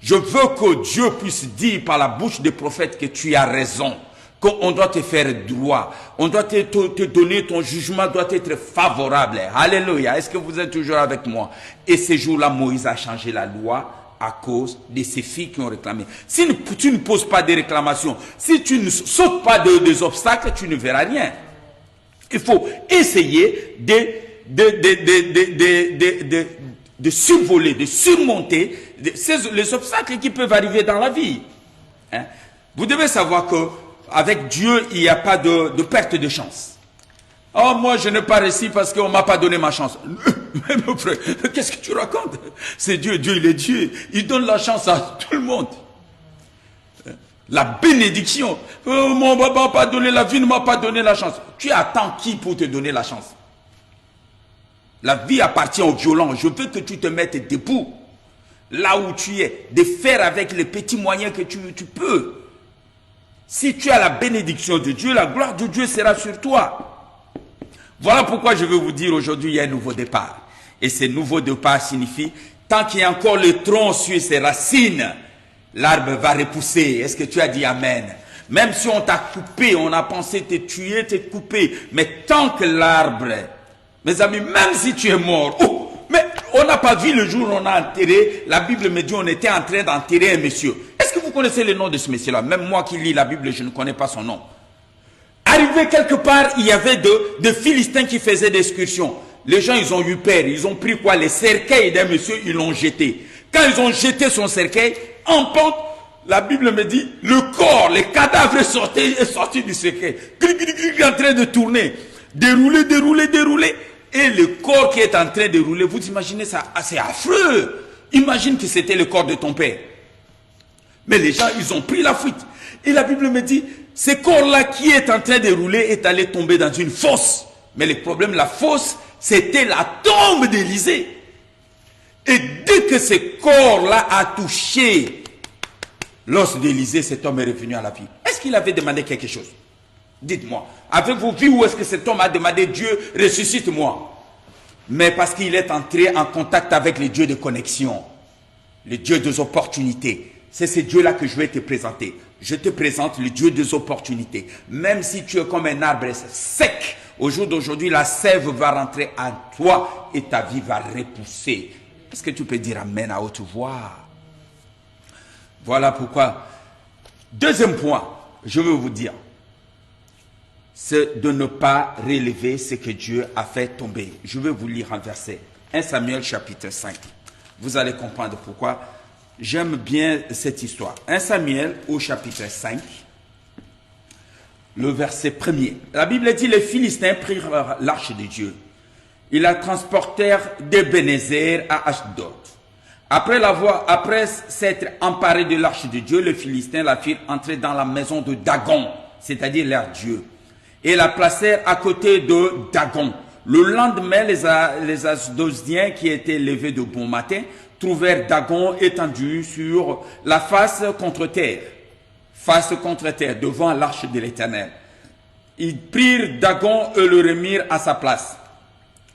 Je veux que Dieu puisse dire par la bouche des prophètes que tu as raison. Qu'on doit te faire droit. On doit te donner, ton jugement doit être favorable. Alléluia. Est-ce que vous êtes toujours avec moi? Et ce jour-là, Moïse a changé la loi à cause de ces filles qui ont réclamé. Si tu ne poses pas de réclamations, si tu ne sautes pas des obstacles, tu ne verras rien. Il faut essayer de survoler, de surmonter les obstacles qui peuvent arriver dans la vie. Hein? Vous devez savoir que avec Dieu, il n'y a pas de perte de chance. Oh, moi, je n'ai pas réussi parce qu'on ne m'a pas donné ma chance. Mais mon frère, qu'est-ce que tu racontes? C'est Dieu, Dieu, il est Dieu. Il donne la chance à tout le monde. La bénédiction. Oh, mon papa n'a pas donné la vie, ne m'a pas donné la chance. Tu attends qui pour te donner la chance? La vie appartient aux violents. Je veux que tu te mettes debout, là où tu es, de faire avec les petits moyens que tu peux. Si tu as la bénédiction de Dieu, la gloire de Dieu sera sur toi. Voilà pourquoi je veux vous dire aujourd'hui, il y a un nouveau départ. Et ce nouveau départ signifie, tant qu'il y a encore le tronc sur ses racines, l'arbre va repousser. Est-ce que tu as dit Amen? Même si on t'a coupé, on a pensé te tuer, te couper. Mais tant que l'arbre, mes amis, même si tu es mort, oh, mais on n'a pas vu le jour où on a enterré, la Bible me dit on était en train d'enterrer un monsieur. Est-ce que vous connaissez le nom de ce monsieur-là? Même moi qui lis la Bible, je ne connais pas son nom. Arrivé quelque part, il y avait de Philistins qui faisaient des excursions. Les gens, ils ont eu peur. Ils ont pris quoi? Les cercueils d'un monsieur, ils l'ont jeté. Quand ils ont jeté son cercueil, en pente, la Bible me dit, le corps, les cadavres est sorti du cercueil. En train de tourner. Dérouler. Et le corps qui est en train de rouler, vous imaginez ça? C'est affreux. Imagine que c'était le corps de ton père. Mais les gens, ils ont pris la fuite. Et la Bible me dit, ce corps-là qui est en train de rouler est allé tomber dans une fosse. Mais le problème, la fosse, c'était la tombe d'Élisée. Et dès que ce corps-là a touché l'os d'Élisée, cet homme est revenu à la vie. Est-ce qu'il avait demandé quelque chose? Dites-moi. Avez-vous vu où est-ce que cet homme a demandé Dieu, ressuscite-moi? Mais parce qu'il est entré en contact avec le Dieu de connexion, le Dieu des opportunités. C'est ce Dieu-là que je vais te présenter. Je te présente le Dieu des opportunités. Même si tu es comme un arbre sec, au jour d'aujourd'hui, la sève va rentrer en toi et ta vie va repousser. Est-ce que tu peux dire Amen à haute voix? Voilà pourquoi. Deuxième point, je veux vous dire, c'est de ne pas relever ce que Dieu a fait tomber. Je vais vous lire un verset. 1 Samuel chapitre 5. Vous allez comprendre pourquoi j'aime bien cette histoire. 1 Samuel au chapitre 5. Le verset 1er. La Bible dit, les Philistins prirent l'arche de Dieu. Ils la transportèrent d'Ebenezer à Ashdod. Après s'être emparés de l'arche de Dieu, les Philistins la firent entrer dans la maison de Dagon, c'est-à-dire leur Dieu, et la placèrent à côté de Dagon. Le lendemain, les Asdodiens qui étaient levés de bon matin trouvèrent Dagon étendu sur la face contre terre, devant l'arche de l'Éternel. Ils prirent Dagon et le remirent à sa place.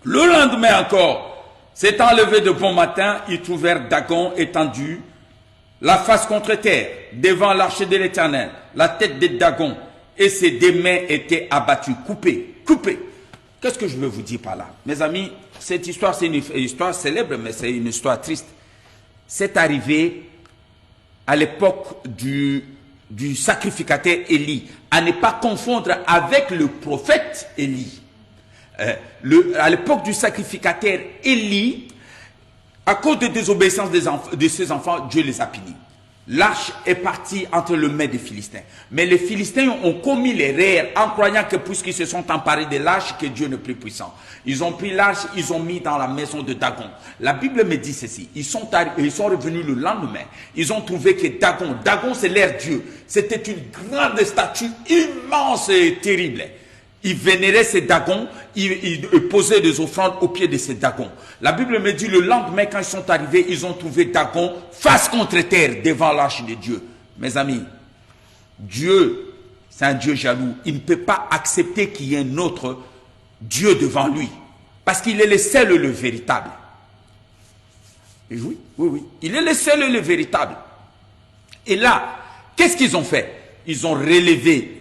Le lendemain encore, s'étant levés de bon matin, ils trouvèrent Dagon étendu, la face contre terre, devant l'arche de l'Éternel, la tête de Dagon, et ses deux mains étaient abattues, coupées. Qu'est-ce que je veux vous dire par là? Mes amis, cette histoire, c'est une histoire célèbre, mais c'est une histoire triste. C'est arrivé à l'époque du sacrificateur Élie, à ne pas confondre avec le prophète Élie. À l'époque du sacrificateur Élie, à cause de désobéissance de ses enfants, Dieu les a punis. L'arche est partie entre les mains des Philistins. Mais les Philistins ont commis l'erreur en croyant que puisqu'ils se sont emparés de l'arche, que Dieu n'est plus puissant. Ils ont pris l'arche, ils ont mis dans la maison de Dagon. La Bible me dit ceci. Ils sont revenus le lendemain. Ils ont trouvé que Dagon c'est leur Dieu. C'était une grande statue immense et terrible. Ils vénéraient ces Dagons, ils posaient des offrandes au pied de ces Dagons. La Bible me dit, le lendemain, quand ils sont arrivés, ils ont trouvé Dagon face contre terre devant l'arche de Dieu. Mes amis, Dieu, c'est un Dieu jaloux. Il ne peut pas accepter qu'il y ait un autre Dieu devant lui. Parce qu'il est le seul et le véritable. Et oui. Il est le seul et le véritable. Et là, qu'est-ce qu'ils ont fait? Ils ont relevé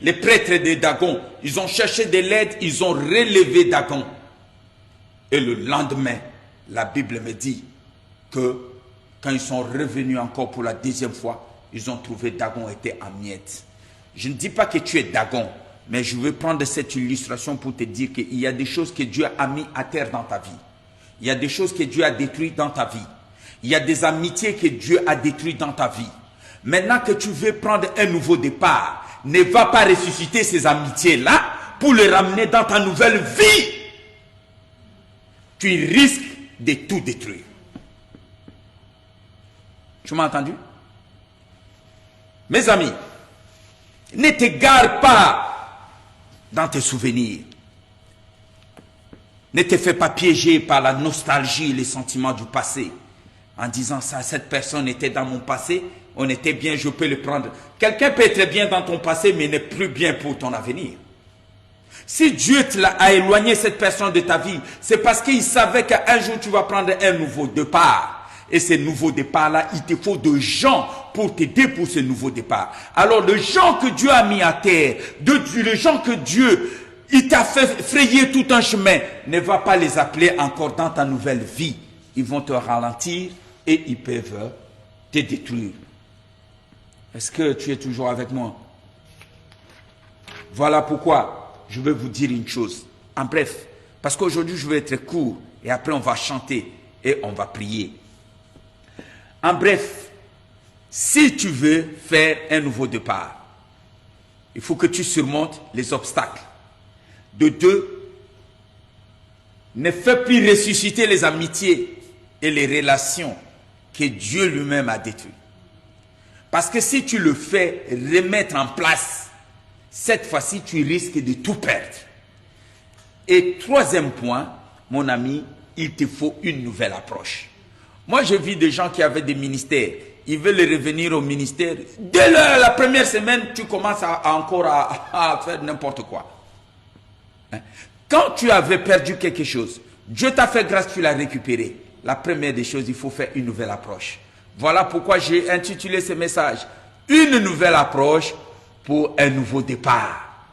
les prêtres de Dagon, ils ont cherché de l'aide, ils ont relevé Dagon. Et le lendemain, la Bible me dit que quand ils sont revenus encore pour la deuxième fois, ils ont trouvé Dagon était en miettes. Je ne dis pas que tu es Dagon, mais je veux prendre cette illustration pour te dire qu'il y a des choses que Dieu a mis à terre dans ta vie. Il y a des choses que Dieu a détruites dans ta vie. Il y a des amitiés que Dieu a détruites dans ta vie. Maintenant que tu veux prendre un nouveau départ, ne va pas ressusciter ces amitiés-là pour les ramener dans ta nouvelle vie. Tu risques de tout détruire. Tu m'as entendu? Mes amis, ne t'égare pas dans tes souvenirs. Ne te fais pas piéger par la nostalgie et les sentiments du passé. en disant ça, cette personne était dans mon passé, on était bien, je peux le prendre. Quelqu'un peut être bien dans ton passé, mais n'est plus bien pour ton avenir. Si Dieu a éloigné cette personne de ta vie, c'est parce qu'il savait qu'un jour tu vas prendre un nouveau départ. Et ce nouveau départ-là, il te faut de gens pour t'aider pour ce nouveau départ. Alors, les gens que Dieu a mis à terre, les gens que Dieu, il t'a fait frayer tout un chemin, ne va pas les appeler encore dans ta nouvelle vie. Ils vont te ralentir et ils peuvent te détruire. Est-ce que tu es toujours avec moi? Voilà pourquoi je vais vous dire une chose. En bref, parce qu'aujourd'hui je vais être court et après on va chanter et on va prier. En bref, si tu veux faire un nouveau départ, il faut que tu surmontes les obstacles. De deux, ne fais plus ressusciter les amitiés et les relations que Dieu lui-même a détruites. Parce que si tu le fais remettre en place, cette fois-ci, tu risques de tout perdre. Et troisième point, mon ami, il te faut une nouvelle approche. Moi, je vis des gens qui avaient des ministères. Ils veulent revenir au ministère. Dès la première semaine, tu commences à faire n'importe quoi. Quand tu avais perdu quelque chose, Dieu t'a fait grâce, tu l'as récupéré. La première des choses, il faut faire une nouvelle approche. Voilà pourquoi j'ai intitulé ce message « Une nouvelle approche pour un nouveau départ ».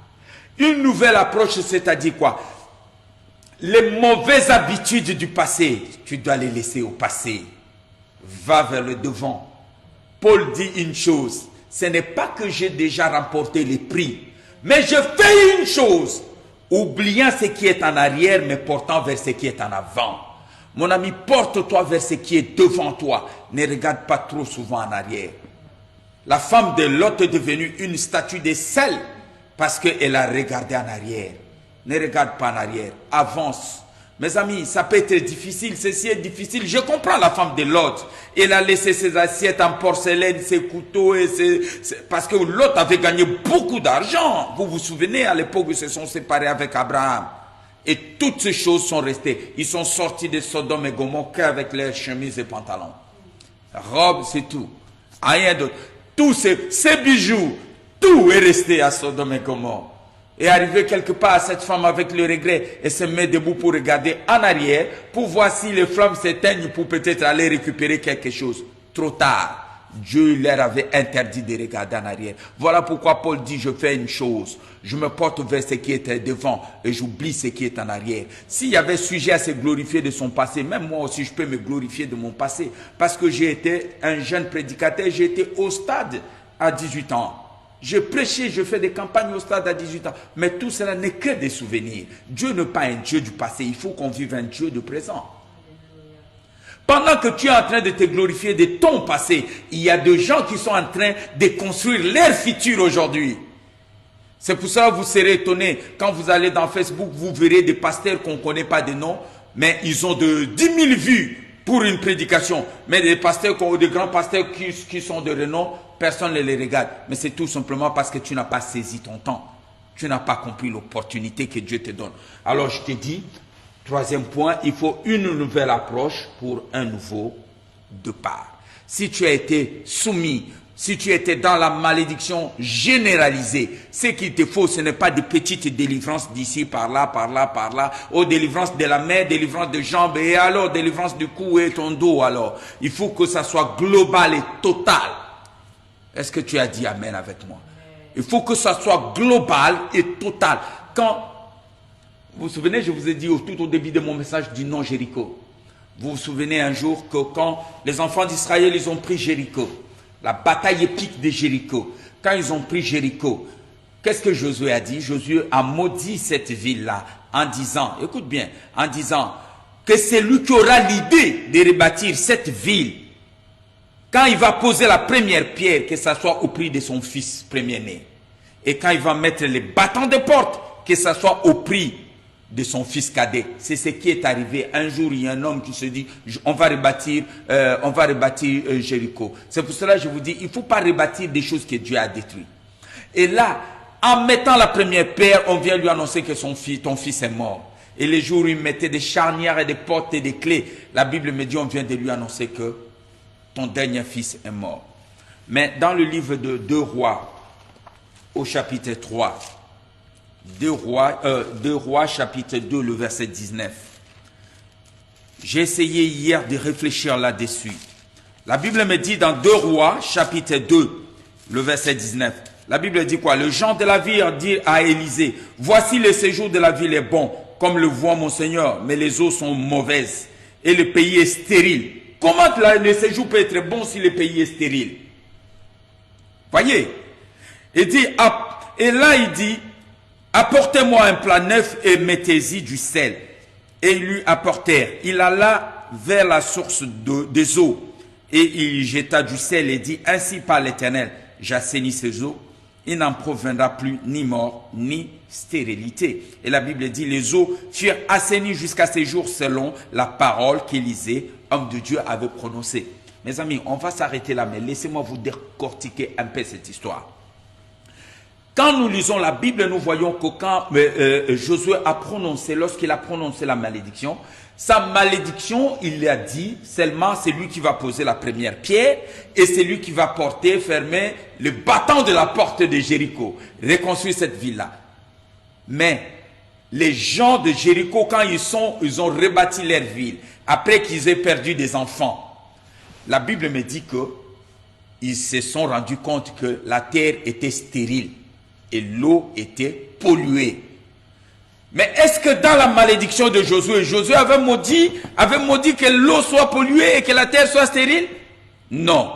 Une nouvelle approche, c'est-à-dire quoi? Les mauvaises habitudes du passé, tu dois les laisser au passé. Va vers le devant. Paul dit une chose, ce n'est pas que j'ai déjà remporté les prix, mais je fais une chose, oubliant ce qui est en arrière, mais portant vers ce qui est en avant. Mon ami, porte-toi vers ce qui est devant toi. Ne regarde pas trop souvent en arrière. La femme de Lot est devenue une statue de sel parce qu'elle a regardé en arrière. Ne regarde pas en arrière. Avance. Mes amis, ça peut être difficile. Ceci est difficile. Je comprends la femme de Lot. Elle a laissé ses assiettes en porcelaine, ses couteaux. Parce que Lot avait gagné beaucoup d'argent. Vous vous souvenez, à l'époque, ils se sont séparés avec Abraham. Et toutes ces choses sont restées. Ils sont sortis de Sodome et Gomorrhe qu'avec leurs chemises et pantalons. Robe, c'est tout. Rien d'autre. Tous ces bijoux, tout est resté à Sodome et Gomorrhe. Et arrivé quelque part, cette femme avec le regret, elle se met debout pour regarder en arrière, pour voir si les flammes s'éteignent, pour peut-être aller récupérer quelque chose. Trop tard. Dieu leur avait interdit de regarder en arrière. Voilà pourquoi Paul dit, je fais une chose. Je me porte vers ce qui est devant et j'oublie ce qui est en arrière. S'il y avait sujet à se glorifier de son passé, même moi aussi je peux me glorifier de mon passé. Parce que j'ai été un jeune prédicateur, j'ai été au stade à 18 ans. Je prêchais, je fais des campagnes au stade à 18 ans. Mais tout cela n'est que des souvenirs. Dieu n'est pas un Dieu du passé, il faut qu'on vive un Dieu de présent. Pendant que tu es en train de te glorifier de ton passé, il y a des gens qui sont en train de construire leur futur aujourd'hui. C'est pour ça que vous serez étonnés. Quand vous allez dans Facebook, vous verrez des pasteurs qu'on ne connaît pas de nom, mais ils ont de 10 000 vues pour une prédication. Mais des pasteurs, des grands pasteurs qui sont de renom, personne ne les regarde. Mais c'est tout simplement parce que tu n'as pas saisi ton temps. Tu n'as pas compris l'opportunité que Dieu te donne. Alors je te dis, troisième point, il faut une nouvelle approche pour un nouveau départ. Si tu as été soumis, si tu étais dans la malédiction généralisée, ce qu'il te faut, ce n'est pas des petites délivrances d'ici, par là, ou délivrance de la main, délivrance de jambes, et alors délivrance du cou et ton dos alors. Il faut que ça soit global et total. Est-ce que tu as dit amen avec moi? Il faut que ça soit global et total. Quand vous vous souvenez, je vous ai dit tout au début de mon message du nom Jéricho. Vous vous souvenez un jour que quand les enfants d'Israël, ils ont pris Jéricho, la bataille épique de Jéricho, quand ils ont pris Jéricho, qu'est-ce que Josué a dit? Josué a maudit cette ville-là en disant, écoute bien, en disant que c'est lui qui aura l'idée de rebâtir cette ville. Quand il va poser la première pierre, que ça soit au prix de son fils premier-né. Et quand il va mettre les battants de porte, que ça soit au prix de son fils cadet. C'est ce qui est arrivé. Un jour, il y a un homme qui se dit, on va rebâtir Jéricho. C'est pour cela que je vous dis, il ne faut pas rebâtir des choses que Dieu a détruites. Et là, en mettant la première pierre, on vient lui annoncer que ton fils est mort. Et les jours où il mettait des charnières et des portes et des clés, la Bible me dit, on vient de lui annoncer que ton dernier fils est mort. Mais dans le livre de 2 Rois, au chapitre 3, 2 Rois chapitre 2, le verset 19. J'ai essayé hier de réfléchir là-dessus. La Bible me dit dans 2 Rois chapitre 2, le verset 19. La Bible dit quoi? Le gens de la ville dit à Élisée, voici le séjour de la ville est bon, comme le voit mon Seigneur, mais les eaux sont mauvaises et le pays est stérile. Comment le séjour peut être bon si le pays est stérile? Voyez? Il dit, et là il dit, apportez-moi un plat neuf et mettez-y du sel. Et ils lui apportèrent. Il alla vers la source des eaux et il jeta du sel et dit, ainsi par l'Éternel, j'assainis ces eaux. Il n'en proviendra plus ni mort ni stérilité. Et la Bible dit, les eaux furent assainies jusqu'à ces jours selon la parole qu'Élisée, homme de Dieu, avait prononcée. Mes amis, on va s'arrêter là, mais laissez-moi vous décortiquer un peu cette histoire. Quand nous lisons la Bible, nous voyons que quand Josué a prononcé, lorsqu'il a prononcé la malédiction, sa malédiction, il a dit seulement c'est lui qui va poser la première pierre et c'est lui qui va porter, fermer le battant de la porte de Jéricho, reconstruire cette ville-là. Mais les gens de Jéricho, quand ils ont rebâti leur ville, après qu'ils aient perdu des enfants, la Bible me dit qu'ils se sont rendus compte que la terre était stérile et l'eau était polluée. Mais est-ce que dans la malédiction de Josué, Josué avait maudit que l'eau soit polluée et que la terre soit stérile? Non.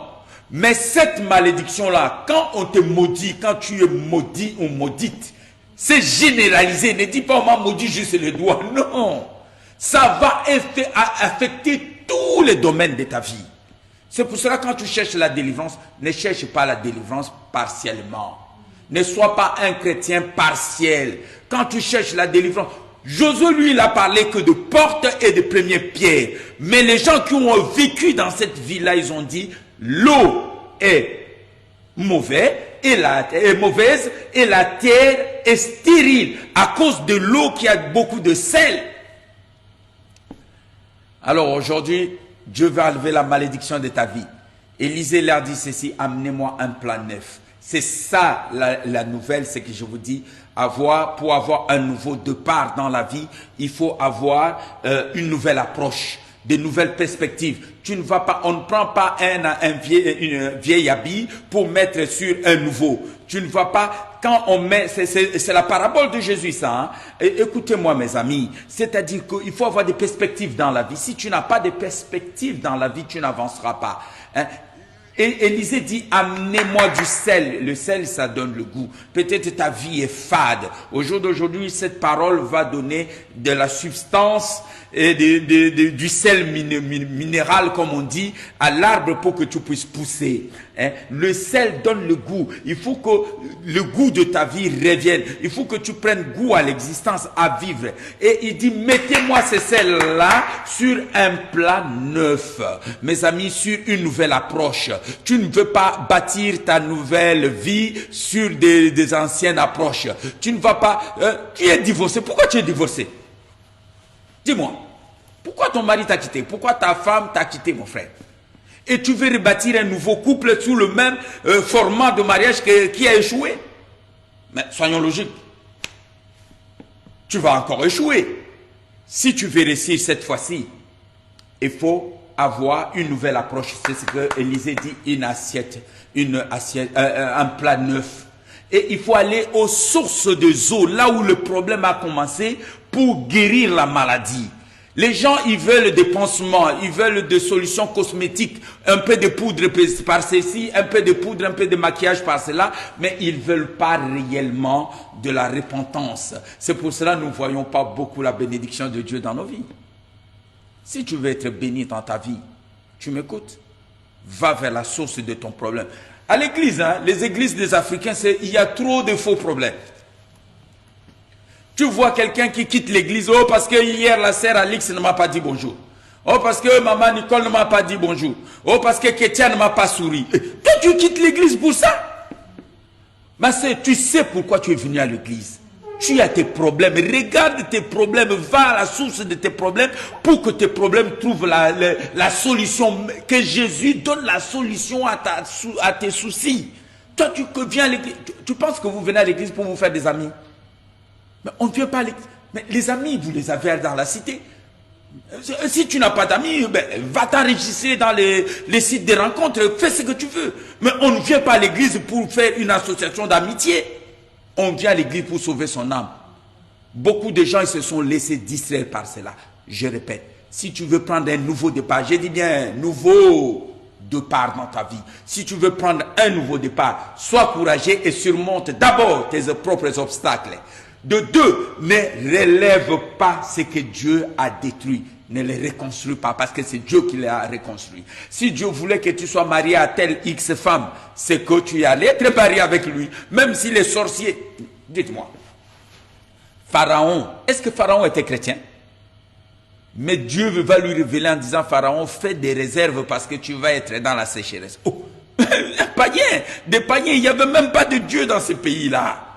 Mais cette malédiction-là, quand on te maudit, quand tu es maudit ou maudite, c'est généralisé. Ne dis pas on m'a maudit juste les doigts. Non. Ça va affecter tous les domaines de ta vie. C'est pour cela que quand tu cherches la délivrance, ne cherche pas la délivrance partiellement. Ne sois pas un chrétien partiel. Quand tu cherches la délivrance, Josué, lui, il a parlé que de portes et de premières pierres. Mais les gens qui ont vécu dans cette ville-là, ils ont dit, l'eau est mauvaise et la terre est stérile à cause de l'eau qui a beaucoup de sel. Alors aujourd'hui, Dieu va enlever la malédiction de ta vie. Élisée leur dit ceci, amenez-moi un plat neuf. C'est ça la nouvelle, c'est que je vous dis, pour avoir un nouveau départ dans la vie, il faut avoir une nouvelle approche, de nouvelles perspectives. On ne prend pas un vieil habit pour mettre sur un nouveau. Tu ne vas pas, quand on met, c'est la parabole de Jésus ça. Hein? Écoutez-moi mes amis, c'est-à-dire qu'il faut avoir des perspectives dans la vie. Si tu n'as pas de perspectives dans la vie, tu n'avanceras pas. Hein? Et Élisée dit, amenez-moi du sel. Le sel, ça donne le goût. Peut-être ta vie est fade. Au jour d'aujourd'hui, cette parole va donner de la substance et du sel minéral, comme on dit, à l'arbre pour que tu puisses pousser. Hein? Le sel donne le goût. Il faut que le goût de ta vie revienne. Il faut que tu prennes goût à l'existence, à vivre. Et il dit, mettez-moi ce sel-là sur un plat neuf. Mes amis, sur une nouvelle approche. Tu ne veux pas bâtir ta nouvelle vie sur des anciennes approches. Tu ne vas pas... tu es divorcé. Pourquoi tu es divorcé? Dis-moi. Pourquoi ton mari t'a quitté? Pourquoi ta femme t'a quitté, mon frère? Et tu veux rebâtir un nouveau couple sous le même format de mariage qui a échoué? Mais soyons logiques. Tu vas encore échouer. Si tu veux réussir cette fois-ci, il faut avoir une nouvelle approche. C'est ce que Élisée dit, un plat neuf. Et il faut aller aux sources des eaux, là où le problème a commencé, pour guérir la maladie. Les gens, ils veulent des pansements, ils veulent des solutions cosmétiques, un peu de poudre par ceci, un peu de poudre, un peu de maquillage par cela, mais ils ne veulent pas réellement de la repentance. C'est pour cela que nous ne voyons pas beaucoup la bénédiction de Dieu dans nos vies. Si tu veux être béni dans ta vie, tu m'écoutes, va vers la source de ton problème. À l'église, hein, les églises des Africains, il y a trop de faux problèmes. Tu vois quelqu'un qui quitte l'église, oh parce que hier la sœur Alix ne m'a pas dit bonjour. Oh parce que maman Nicole ne m'a pas dit bonjour. Oh parce que Kétia ne m'a pas souri. Toi tu quittes l'église pour ça? Mais tu sais pourquoi tu es venu à l'église. Tu as tes problèmes. Regarde tes problèmes. Va à la source de tes problèmes pour que tes problèmes trouvent la solution. Que Jésus donne la solution à tes soucis. Toi, tu viens à l'église. Tu penses que vous venez à l'église pour vous faire des amis? Mais on ne vient pas à l'église. Mais les amis, vous les avez dans la cité. Si tu n'as pas d'amis, va t'enregistrer dans les sites de rencontres, fais ce que tu veux. Mais on ne vient pas à l'église pour faire une association d'amitié. On vient à l'église pour sauver son âme. Beaucoup de gens ils se sont laissés distraire par cela. Je répète, si tu veux prendre un nouveau départ, j'ai dit bien nouveau départ dans ta vie. Si tu veux prendre un nouveau départ, sois courageux et surmonte d'abord tes propres obstacles. De deux, ne relève pas ce que Dieu a détruit. Ne les reconstruis pas parce que c'est Dieu qui les a reconstruits. Si Dieu voulait que tu sois marié à telle X femme, c'est que tu es allé être marié avec lui. Même s'il est sorcier. Dites-moi. Pharaon, est-ce que Pharaon était chrétien? Mais Dieu va lui révéler en disant, Pharaon, fais des réserves parce que tu vas être dans la sécheresse. Oh, païens, des païens, il n'y avait même pas de Dieu dans ce pays-là.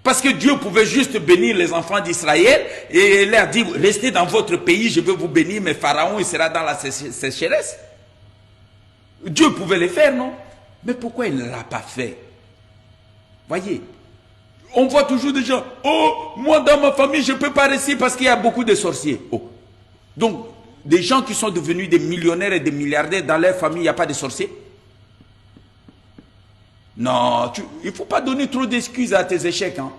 Parce que Dieu pouvait juste bénir les enfants d'Israël et leur dire, restez dans votre pays, je vais vous bénir, mais Pharaon, il sera dans la sécheresse. Dieu pouvait le faire, non? Mais pourquoi il ne l'a pas fait? Voyez, on voit toujours des gens, oh, moi dans ma famille, je ne peux pas rester parce qu'il y a beaucoup de sorciers. Oh. Donc, des gens qui sont devenus des millionnaires et des milliardaires, dans leur famille, il n'y a pas de sorciers? Non, il ne faut pas donner trop d'excuses à tes échecs. Hein.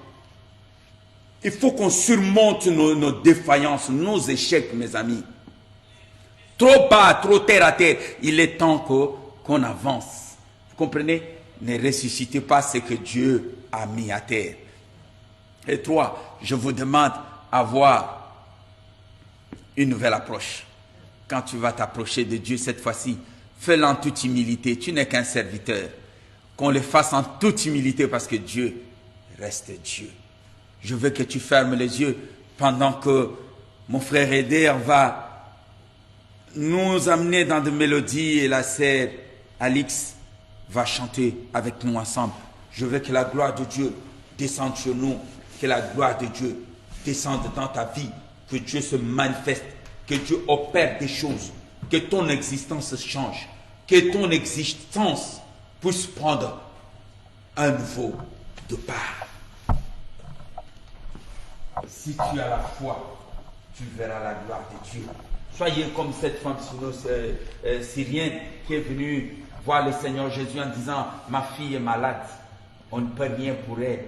Il faut qu'on surmonte nos défaillances, nos échecs, mes amis. Trop bas, trop terre à terre. Il est temps qu'on avance. Vous comprenez? Ne ressuscitez pas ce que Dieu a mis à terre. Et toi, je vous demande d'avoir une nouvelle approche. Quand tu vas t'approcher de Dieu cette fois-ci, fais-le en toute humilité. Tu n'es qu'un serviteur. Qu'on le fasse en toute humilité parce que Dieu reste Dieu. Je veux que tu fermes les yeux pendant que mon frère Eder va nous amener dans des mélodies et la sœur Alix va chanter avec nous ensemble. Je veux que la gloire de Dieu descende sur nous, que la gloire de Dieu descende dans ta vie, que Dieu se manifeste, que Dieu opère des choses, que ton existence change, que ton existence puisse prendre un nouveau départ. Si tu as la foi, tu verras la gloire de Dieu. Soyez comme cette femme syrienne qui est venue voir le Seigneur Jésus en disant, ma fille est malade, on ne peut rien pour elle,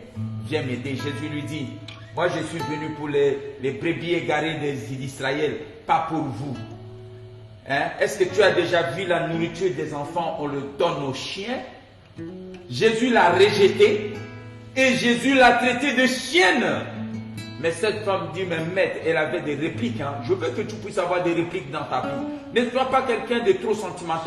viens m'aider. Jésus lui dit, moi je suis venu pour les brebis égarées d'Israël, pas pour vous. Hein? Est-ce que tu as déjà vu la nourriture des enfants, on le donne aux chiens? Jésus l'a rejeté et Jésus l'a traité de chienne. Mais cette femme dit, mais maître, elle avait des répliques. Hein. Je veux que tu puisses avoir des répliques dans ta vie. Ne sois pas quelqu'un de trop sentimental.